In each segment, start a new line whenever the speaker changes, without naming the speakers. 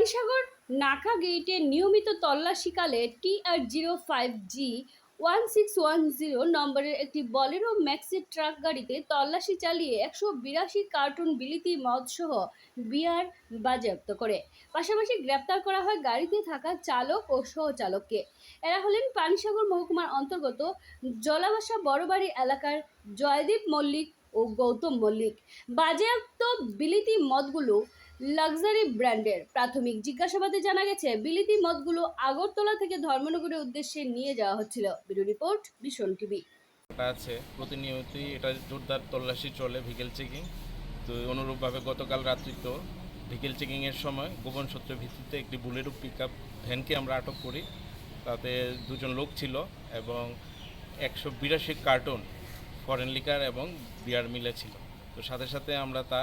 পানিসাগর নাকা গেইটে নিয়মিত তল্লাশিকালে TR-05G 1610 নম্বরের একটি বলেরো ম্যাক্সি ট্রাক গাড়িতে তল্লাশি চালিয়ে 182 কার্টুন বিলিতি মদসহ বিয়ার বাজেয়াপ্ত করে। পাশাপাশি গ্রেপ্তার করা হয় গাড়িতে থাকা চালক ও সহচালককে। এরা হলেন পানিসাগর মহকুমার অন্তর্গত জলাবাসা বড়বাড়ি এলাকার জয়দীপ মল্লিক ও গৌতম মল্লিক। বাজেয়াপ্ত বিলিতি মদগুলো লাক্সারি ব্র্যান্ডের। প্রাথমিক জিজ্ঞাসাবাদে জানা গেছে, বিলিতি মদগুলো আগরতলা থেকে ধর্মনগরের উদ্দেশ্যে নিয়ে যাওয়া হচ্ছিল। Bureau report, vision TV.
আছে প্রতিনিয়তই এটা জোরদার তল্লাশি চলে, ভিকেল চেকিং। তো অনুরূপভাবে গতকাল রাত্রিতে ভিকেল চেকিংয়ের সময় গোপন সূত্রের ভিত্তিতে একটি বুলেরো পিকআপ ভ্যানকে আমরা আটক করি। তাতে দুজন লোক ছিল এবং 182 কার্টুন ফরেন লিকার এবং বিয়ার মিলে ছিল। তো সাথে সাথে আমরা তা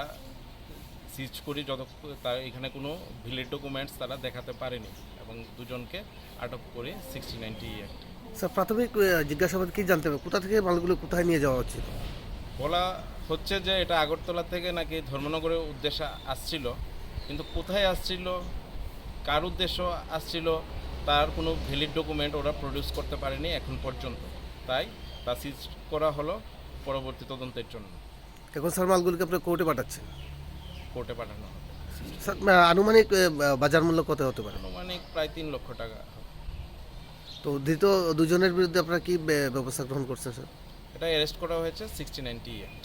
সিজ করি, তার এখানে কোনো ভ্যালিড ডকুমেন্টস তারা দেখাতে পারেনি এবং দুজনকে আটক করি 6090 অ্যাক্ট।
স্যার, প্রাথমিক জিজ্ঞাসাবাদ কি জানতে হবে, কোথা থেকে মালগুলো কোথায় নিয়ে যাওয়া হচ্ছিল?
বলা হচ্ছে যে এটা আগরতলা থেকে নাকি ধর্মনগরের উদ্দেশ্যে আসছিল, কিন্তু কোথায় আসছিল, কার উদ্দেশ্য আসছিল, তার কোনো ভ্যালিড ডকুমেন্ট ওরা প্রডিউস করতে পারেনি এখন পর্যন্ত। তাই তা সিজ করা হলো পরবর্তী তদন্তের জন্য।
এখন স্যার মালগুলোকে আপনার কোর্টে পাঠাচ্ছেন?
কোর্টে পাঠানো হবে।
স্যার, আনুমানিক বাজার মূল্য কত হতে পারে?
আনুমানিক প্রায় 3 লক্ষ টাকা হবে।
তো ধৃত দুজনের বিরুদ্ধে আপনারা কি ব্যবস্থা গ্রহণ করছেন স্যার?
এটা অ্যারেস্ট করা হয়েছে 6090 অ্যাক্ট।